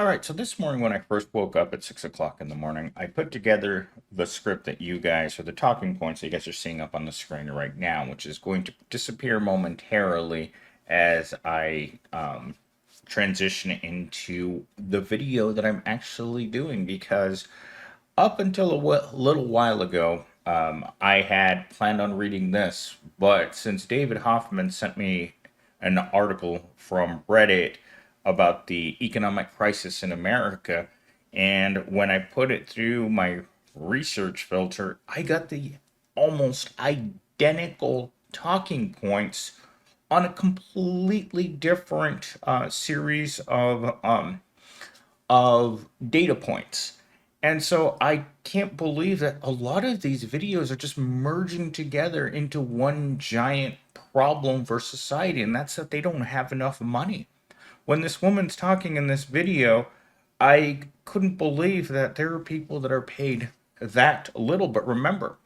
All right, so this morning when I first woke up at 6 o'clock in the morning, I put together the script that you guys, or the talking points that you guys are seeing up on the screen right now, which is going to disappear momentarily as I transition into the video that I'm actually doing. Because up until a little while ago, I had planned on reading this, but since David Hoffman sent me an article from Reddit about the economic crisis in America, and when I put it through my research filter, I got the almost identical talking points on a completely different series of data points. And so I can't believe that a lot of these videos are just merging together into one giant problem for society, and that's that they don't have enough money. When this woman's talking in this video, I couldn't believe that there are people that are paid that little. But remember,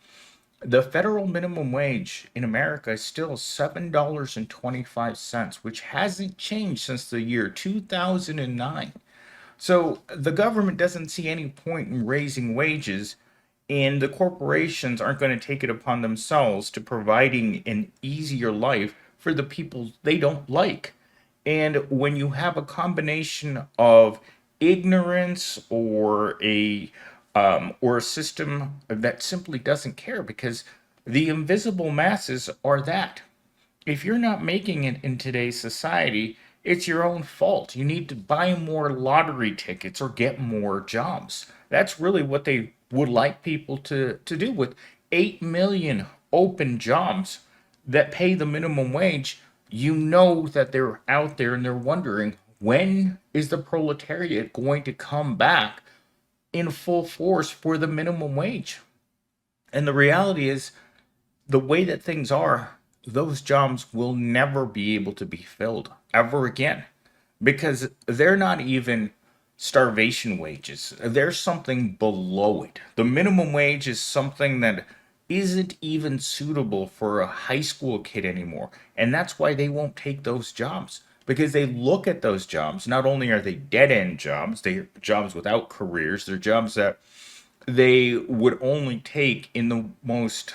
the federal minimum wage in America is still $7.25, which hasn't changed since the year 2009. So the government doesn't see any point in raising wages, and the corporations aren't going to take it upon themselves to providing an easier life for the people they don't like. And when you have a combination of ignorance or a system that simply doesn't care, because the invisible masses are that if you're not making it in today's society, it's your own fault. You need to buy more lottery tickets or get more jobs. That's really what they would like people to do with 8 million open jobs that pay the minimum wage. You know that they're out there and they're wondering, when is the proletariat going to come back in full force for the minimum wage? And the reality is, the way that things are, those jobs will never be able to be filled ever again, because they're not even starvation wages. There's something below it. The minimum wage is something that isn't even suitable for a high school kid anymore. And that's why they won't take those jobs. Because they look at those jobs, not only are they dead end jobs, they're jobs without careers, they're jobs that they would only take in the most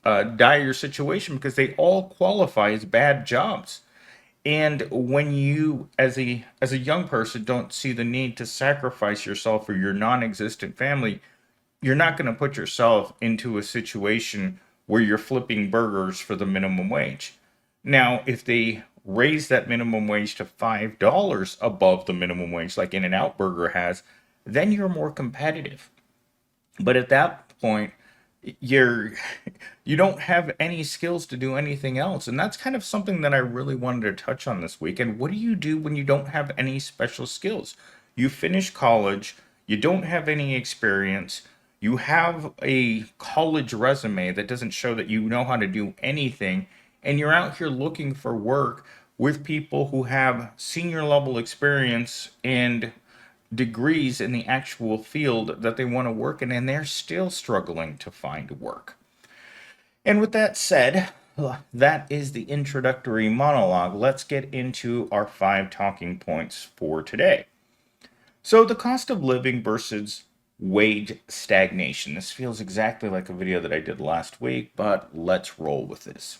dire situation, because they all qualify as bad jobs. And when you, as a young person, don't see the need to sacrifice yourself for your non-existent family, you're not going to put yourself into a situation where you're flipping burgers for the minimum wage. Now, if they raise that minimum wage to $5 above the minimum wage, like In-N-Out Burger has, then you're more competitive. But at that point, you're you don't have any skills to do anything else. And that's kind of something that I really wanted to touch on this week. And what do you do when you don't have any special skills? You finish college, you don't have any experience, you have a college resume that doesn't show that you know how to do anything, and you're out here looking for work with people who have senior level experience and degrees in the actual field that they want to work in, and they're still struggling to find work. And with that said, that is the introductory monologue. Let's get into our 5 talking points for today. So, the cost of living versus wage stagnation. This feels exactly like a video that I did last week, but let's roll with this.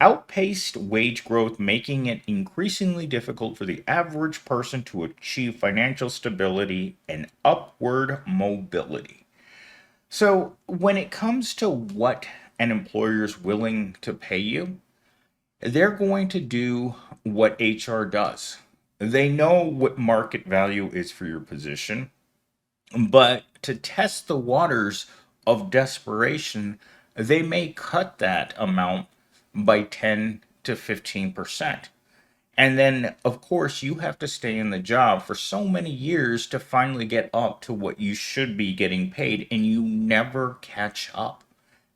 Outpaced wage growth, making it increasingly difficult for the average person to achieve financial stability and upward mobility. So, when it comes to what an employer is willing to pay you, they're going to do what HR does. They know what market value is for your position, but to test the waters of desperation, they may cut that amount by 10 to 15%. And then, of course, you have to stay in the job for so many years to finally get up to what you should be getting paid, and you never catch up.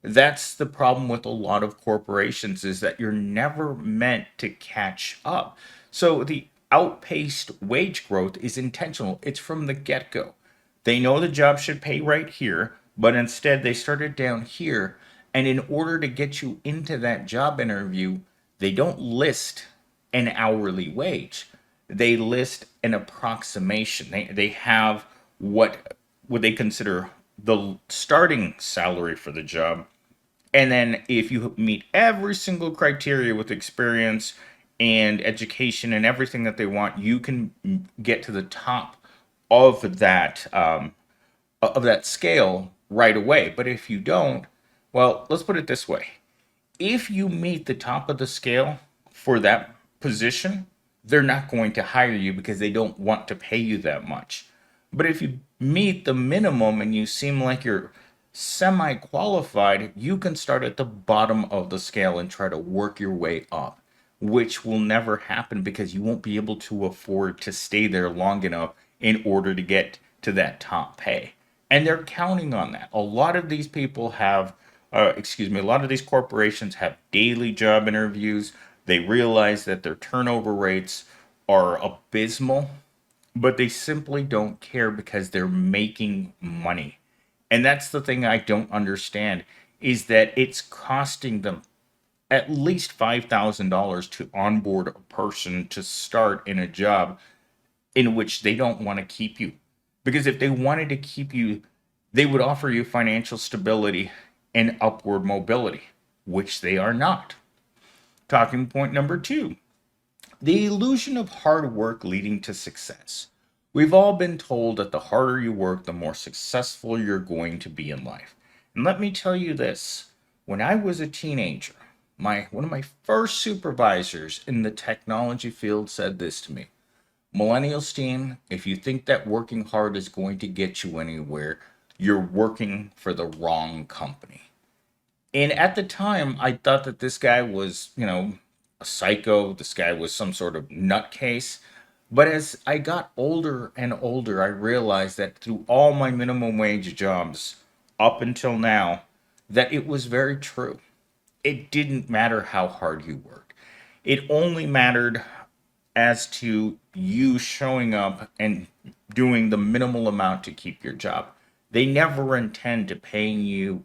That's the problem with a lot of corporations, is that you're never meant to catch up. So the outpaced wage growth is intentional. It's from the get-go. They know the job should pay right here, but instead they started down here. And in order to get you into that job interview, they don't list an hourly wage. they list an approximation. They have what they consider the starting salary for the job, and then if you meet every single criteria with experience and education and everything that they want, you can get to the top of that scale right away. But if you don't, well, let's put it this way: if you meet the top of the scale for that position, they're not going to hire you because they don't want to pay you that much. But if you meet the minimum and you seem like you're semi qualified, you can start at the bottom of the scale and try to work your way up, which will never happen because you won't be able to afford to stay there long enough in order to get to that top pay. And they're counting on that. A lot of these people have, a lot of these corporations have daily job interviews. They realize that their turnover rates are abysmal, but they simply don't care because they're making money. And that's the thing I don't understand, is that it's costing them at least $5,000 to onboard a person to start in a job in which they don't want to keep you. Because if they wanted to keep you, they would offer you financial stability and upward mobility, which they are not. Talking point number two: the illusion of hard work leading to success. We've all been told that the harder you work, the more successful you're going to be in life. And let me tell you this: when I was a teenager, one of my first supervisors in the technology field said this to me: Millennial Steam, if you think that working hard is going to get you anywhere, you're working for the wrong company. And at the time, I thought that this guy was, a psycho. This guy was some sort of nutcase. But as I got older and older, I realized that through all my minimum wage jobs up until now, that it was very true. It didn't matter how hard you worked. It only mattered as to you showing up and doing the minimal amount to keep your job. They never intend to paying you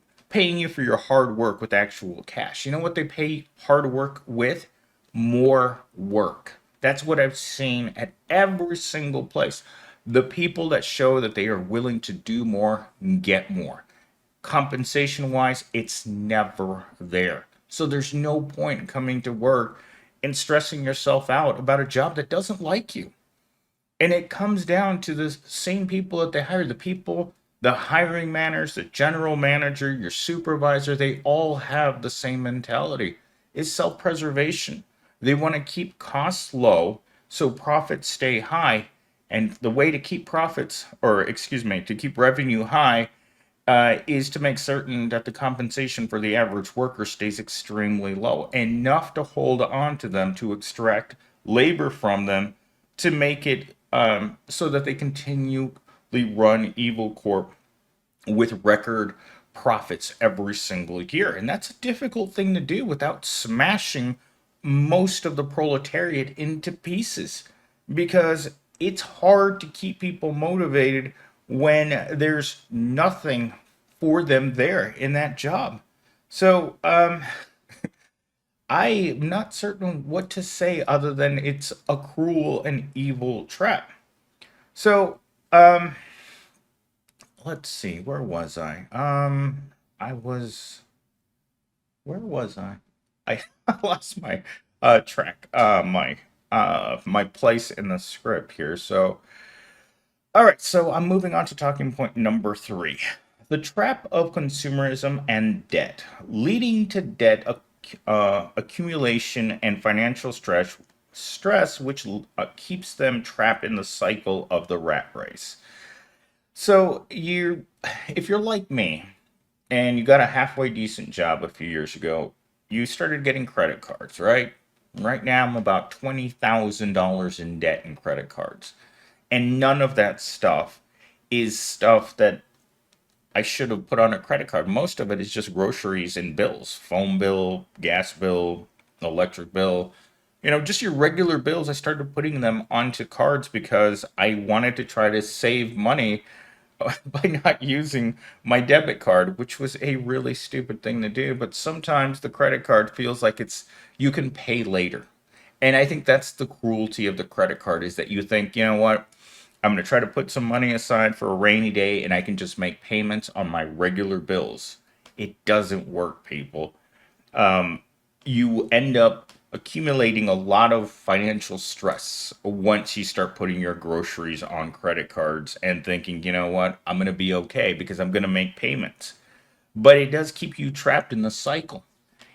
for your hard work with actual cash. You know what they pay hard work with? More work. That's what I've seen at every single place. The people that show that they are willing to do more get more. Compensation wise, it's never there. So there's no point in coming to work and stressing yourself out about a job that doesn't like you. And it comes down to the same people that they hire, the people, the hiring managers, the general manager, your supervisor, they all have the same mentality. It's self-preservation. They want to keep costs low so profits stay high. And the way to keep to keep revenue high is to make certain that the compensation for the average worker stays extremely low, enough to hold on to them, to extract labor from them, to make it so that they continually run Evil Corp with record profits every single year. And that's a difficult thing to do without smashing most of the proletariat into pieces, because it's hard to keep people motivated when there's nothing for them there in that job. So I'm not certain what to say other than it's a cruel and evil trap. So let's see, where was I? I was where was I lost my track, my place in the script here. So all right, so I'm moving on to talking point number three: the trap of consumerism and debt, leading to debt accumulation and financial stress which keeps them trapped in the cycle of the rat race. So if you're like me and you got a halfway decent job a few years ago, you started getting credit cards, right? Right now, I'm about $20,000 in debt in credit cards. And none of that stuff is stuff that I should have put on a credit card. Most of it is just groceries and bills: phone bill, gas bill, electric bill. Just your regular bills. I started putting them onto cards because I wanted to try to save money by not using my debit card, which was a really stupid thing to do. But sometimes the credit card feels like you can pay later. And I think that's the cruelty of the credit card is that you think, you know what? I'm going to try to put some money aside for a rainy day and I can just make payments on my regular bills. It doesn't work, people. You end up accumulating a lot of financial stress once you start putting your groceries on credit cards and thinking, you know what, I'm going to be okay because I'm going to make payments. But it does keep you trapped in the cycle.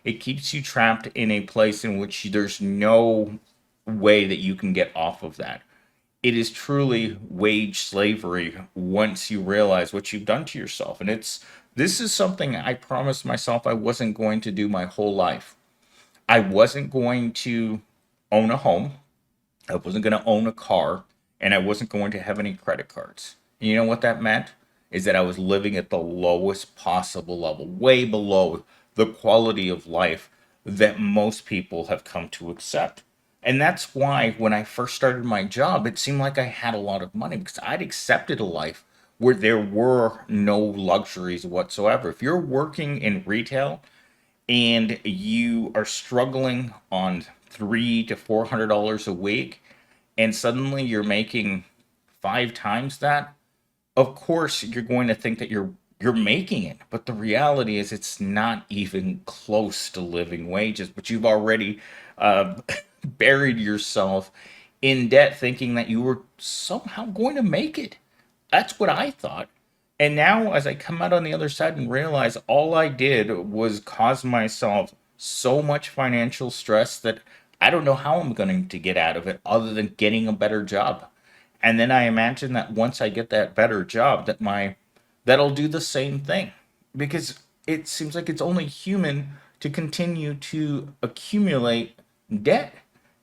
It keeps you trapped in a place in which there's no way that you can get off of that. It is truly wage slavery once you realize what you've done to yourself. And this is something I promised myself I wasn't going to do my whole life. I wasn't going to own a home. I wasn't going to own a car, and I wasn't going to have any credit cards. And you know what that meant? Is that I was living at the lowest possible level, way below the quality of life that most people have come to accept. And that's why when I first started my job, it seemed like I had a lot of money because I'd accepted a life where there were no luxuries whatsoever. If you're working in retail and you are struggling on $300 to $400 a week, and suddenly you're making 5 times that, of course you're going to think that you're making it. But the reality is it's not even close to living wages. But you've already uh, buried yourself in debt, thinking that you were somehow going to make it. That's what I thought. And now, as I come out on the other side and realize all I did was cause myself so much financial stress that I don't know how I'm going to get out of it other than getting a better job. And then I imagine that once I get that better job, that'll do the same thing because it seems like it's only human to continue to accumulate debt.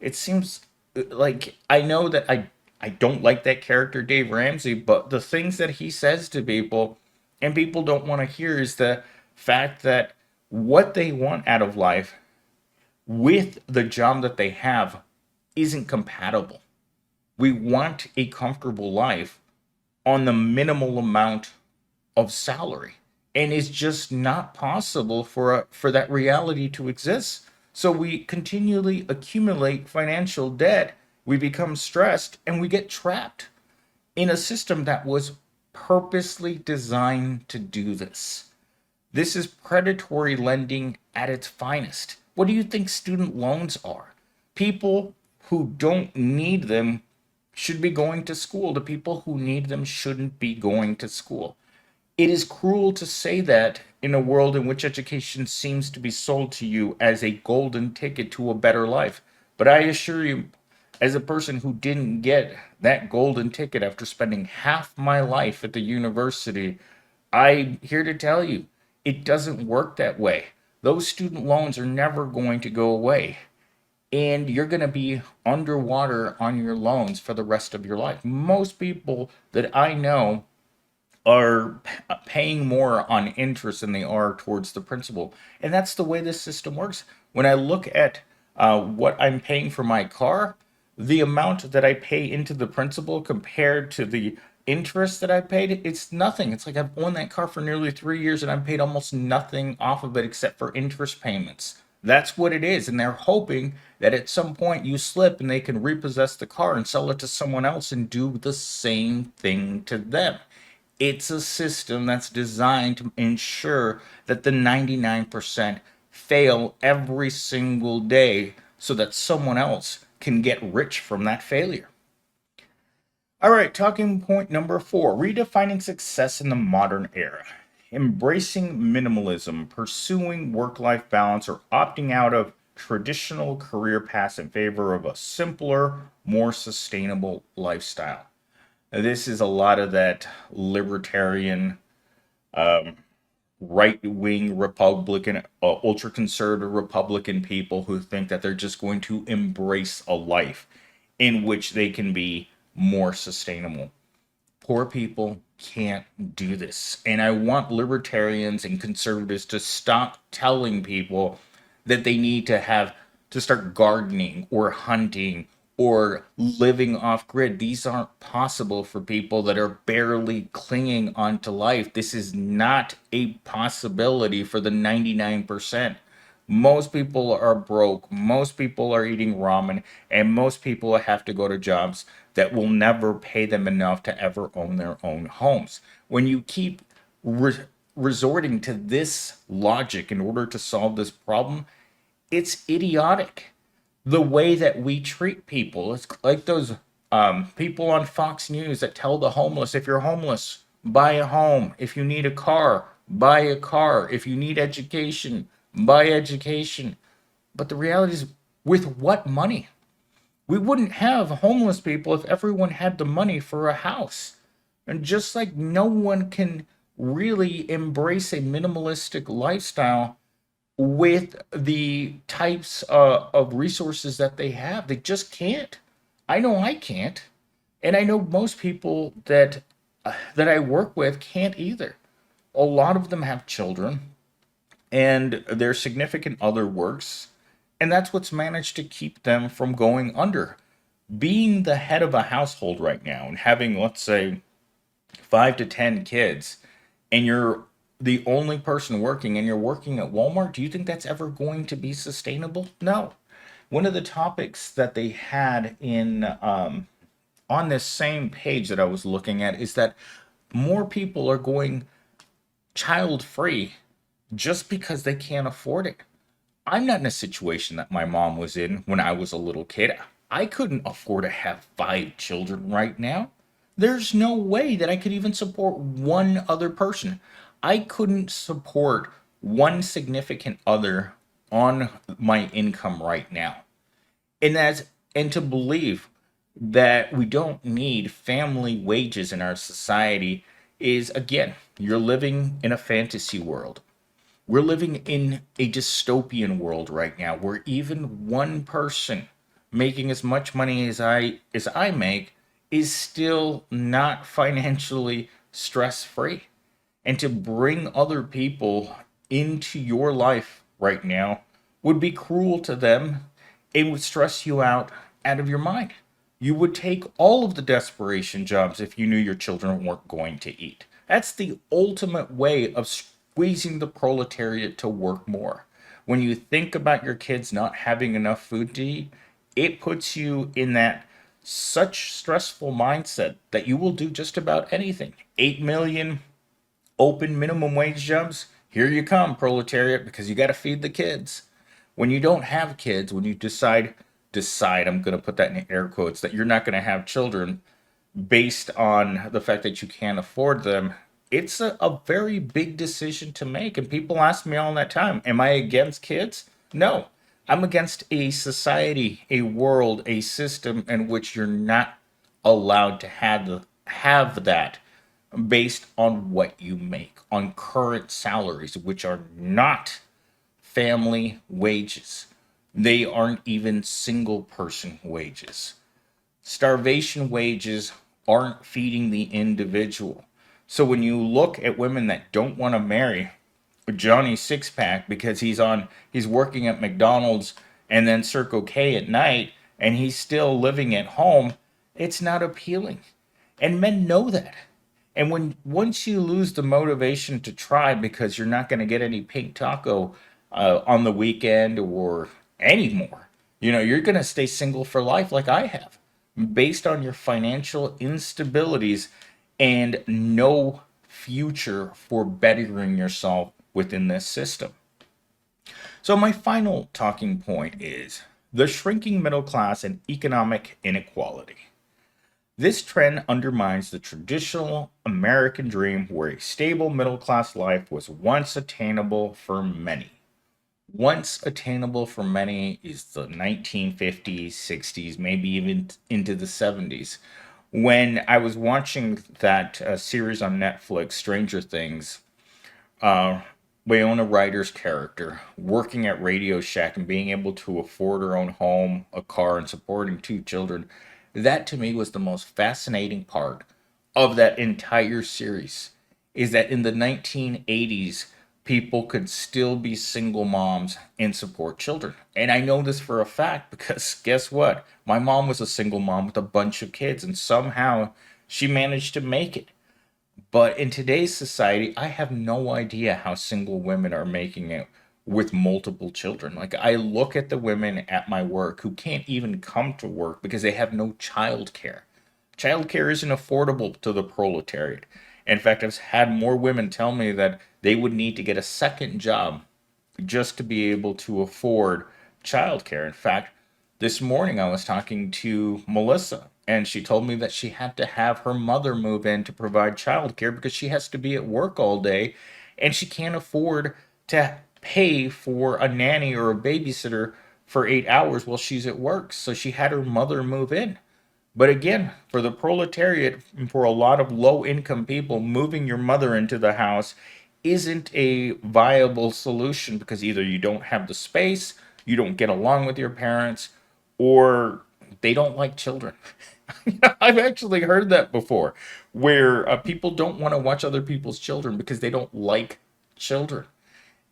It seems like I know that I don't like that character Dave Ramsey, but the things that he says to people and people don't want to hear is the fact that what they want out of life with the job that they have isn't compatible. We want a comfortable life on the minimal amount of salary, and it's just not possible for that reality to exist. So we continually accumulate financial debt, we become stressed, and we get trapped in a system that was purposely designed to do this. This is predatory lending at its finest. What do you think student loans are? People who don't need them should be going to school. The people who need them shouldn't be going to school. It is cruel to say that in a world in which education seems to be sold to you as a golden ticket to a better life. But I assure you, as a person who didn't get that golden ticket after spending half my life at the university, I'm here to tell you it doesn't work that way. Those student loans are never going to go away. And you're going to be underwater on your loans for the rest of your life. Most people that I know are paying more on interest than they are towards the principal. And that's the way this system works. When I look at what I'm paying for my car, the amount that I pay into the principal compared to the interest that I paid, it's nothing. It's like I've owned that car for nearly 3 years and I've paid almost nothing off of it except for interest payments. That's what it is. And they're hoping that at some point you slip and they can repossess the car and sell it to someone else and do the same thing to them. It's a system that's designed to ensure that the 99% fail every single day so that someone else can get rich from that failure. All right, talking point number 4, redefining success in the modern era. Embracing minimalism, pursuing work life balance, or opting out of traditional career paths in favor of a simpler, more sustainable lifestyle. This is a lot of that libertarian, right wing Republican, ultra conservative Republican people who think that they're just going to embrace a life in which they can be more sustainable. Poor people can't do this. And I want libertarians and conservatives to stop telling people that they need to start gardening or hunting or living off grid. These aren't possible for people that are barely clinging onto life. This is not a possibility for the 99%. Most people are broke. Most people are eating ramen. And most people have to go to jobs that will never pay them enough to ever own their own homes. When you keep re- resorting to this logic in order to solve this problem, it's idiotic. The way that we treat people, it's like those people on Fox News that tell the homeless, if you're homeless, buy a home. If you need a car, buy a car. If you need education, buy education. But the reality is, with what money? We wouldn't have homeless people if everyone had the money for a house. And just like no one can really embrace a minimalistic lifestyle with the types of resources that they have. They just can't. I know I can't, and I know most people that I work with can't either. A lot of them have children, and their significant other works, and that's what's managed to keep them from going under. Being the head of a household right now and having, let's say, 5 to 10 kids, and you're the only person working and you're working at Walmart, do you think that's ever going to be sustainable? No. One of the topics that they had in on this same page that I was looking at is that more people are going child free just because they can't afford it. I'm not in a situation that my mom was in when I was a little kid. I couldn't afford to have 5 children right now. There's no way that I could even support one other person. I couldn't support one significant other on my income right now. And that's and to believe that we don't need family wages in our society is, again, you're living in a fantasy world. We're living in a dystopian world right now where even one person making as much money as I make is still not financially stress free. And to bring other people into your life right now would be cruel to them. It would stress you out of your mind. You would take all of the desperation jobs if you knew your children weren't going to eat. That's the ultimate way of squeezing the proletariat to work more. When you think about your kids not having enough food to eat, it puts you in that such stressful mindset that you will do just about anything. 8 million open minimum wage jobs, here you come, proletariat, because you got to feed the kids. When you don't have kids, when you decide, I'm going to put that in air quotes, that you're not going to have children based on the fact that you can't afford them, it's a very big decision to make. And people ask me all that time, am I against kids? No. I'm against a society, a world, a system in which you're not allowed to have that based on what you make, on current salaries, which are not family wages. They aren't even single person wages. Starvation wages aren't feeding the individual. So when you look at women that don't want to marry Johnny Sixpack because he's working at McDonald's and then Circle K at night and he's still living at home, it's not appealing. And men know that. And when once you lose the motivation to try because you're not going to get any pink taco on the weekend or anymore, you're going to stay single for life like I have, based on your financial instabilities and no future for bettering yourself within this system. So, my final talking point is the shrinking middle class and economic inequality. This trend undermines the traditional American dream where a stable middle class life was once attainable for many. Once attainable for many is the 1950s, 60s, maybe even into the 70s. When I was watching that series on Netflix, Stranger Things, uh, Winona Ryder's character working at Radio Shack and being able to afford her own home, a car, and supporting 2 children, that to me was the most fascinating part of that entire series. Is that in the 1980s, people could still be single moms and support children. And I know this for a fact because guess what? My mom was a single mom with a bunch of kids, and somehow she managed to make it. But in today's society, I have no idea how single women are making it with multiple children. Like, I look at the women at my work who can't even come to work because they have no childcare. Childcare isn't affordable to the proletariat. In fact, I've had more women tell me that they would need to get a second job just to be able to afford childcare. In fact, this morning I was talking to Melissa, and she told me that she had to have her mother move in to provide childcare because she has to be at work all day and she can't afford to pay for a nanny or a babysitter for 8 hours while she's at work. So she had her mother move in. But again, for the proletariat, for a lot of low income people, moving your mother into the house isn't a viable solution because either you don't have the space, you don't get along with your parents, or they don't like children. I've actually heard that before, where people don't want to watch other people's children because they don't like children.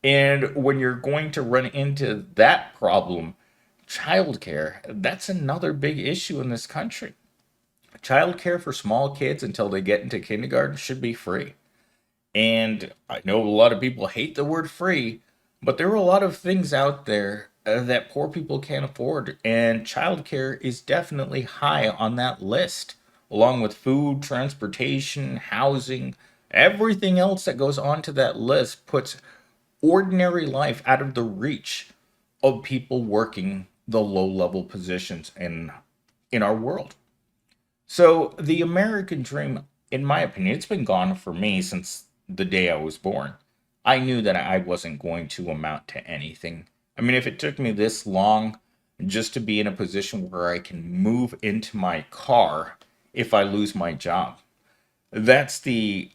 And when you're going to run into that problem, childcare, that's another big issue in this country. Childcare for small kids until they get into kindergarten should be free. And I know a lot of people hate the word free, but there are a lot of things out there that poor people can't afford. And childcare is definitely high on that list, along with food, transportation, housing, everything else that goes onto that list puts ordinary life out of the reach of people working the low level positions in our world. So the American dream, in my opinion, it's been gone for me since the day I was born. I knew that I wasn't going to amount to anything. I mean, if it took me this long just to be in a position where I can move into my car if I lose my job, that's the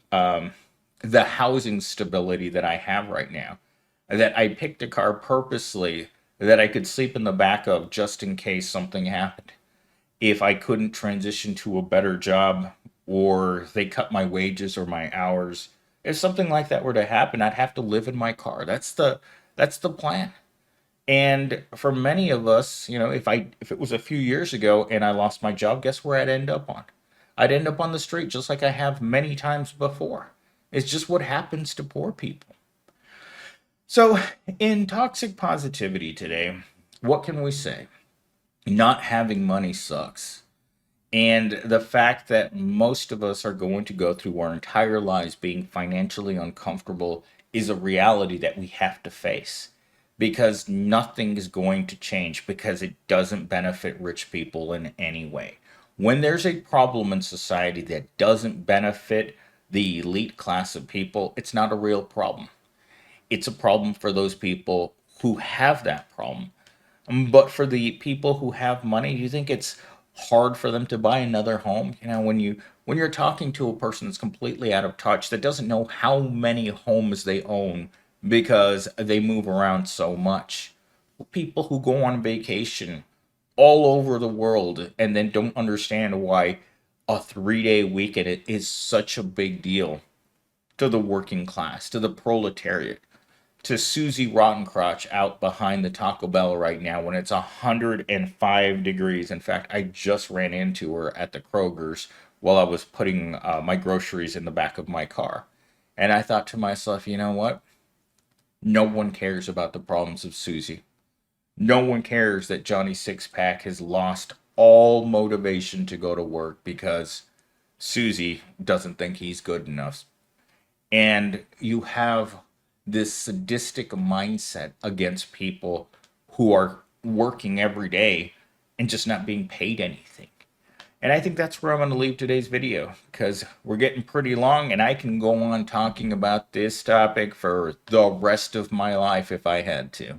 housing stability that I have right now. That I picked a car purposely that I could sleep in the back of just in case something happened. If I couldn't transition to a better job or they cut my wages or my hours, if something like that were to happen, I'd have to live in my car. That's the plan. And for many of us, if it was a few years ago and I lost my job, guess where I'd end up on? I'd end up on the street just like I have many times before. It's just what happens to poor people. So, in toxic positivity today, what can we say? Not having money sucks. And the fact that most of us are going to go through our entire lives being financially uncomfortable is a reality that we have to face because nothing is going to change because it doesn't benefit rich people in any way. When there's a problem in society that doesn't benefit the elite class of people, it's not a real problem. It's a problem for those people who have that problem. But for the people who have money, do you think it's hard for them to buy another home? When you're talking to a person that's completely out of touch, that doesn't know how many homes they own because they move around so much. People who go on vacation all over the world and then don't understand why a 3-day weekend is such a big deal to the working class, to the proletariat, to Susie Rottencrotch out behind the Taco Bell right now when it's 105 degrees. In fact, I just ran into her at the Kroger's while I was putting my groceries in the back of my car. And I thought to myself, you know what? No one cares about the problems of Susie. No one cares that Johnny Sixpack has lost all motivation to go to work because Susie doesn't think he's good enough. And you have this sadistic mindset against people who are working every day and just not being paid anything. And I think that's where I'm going to leave today's video because we're getting pretty long and I can go on talking about this topic for the rest of my life if I had to.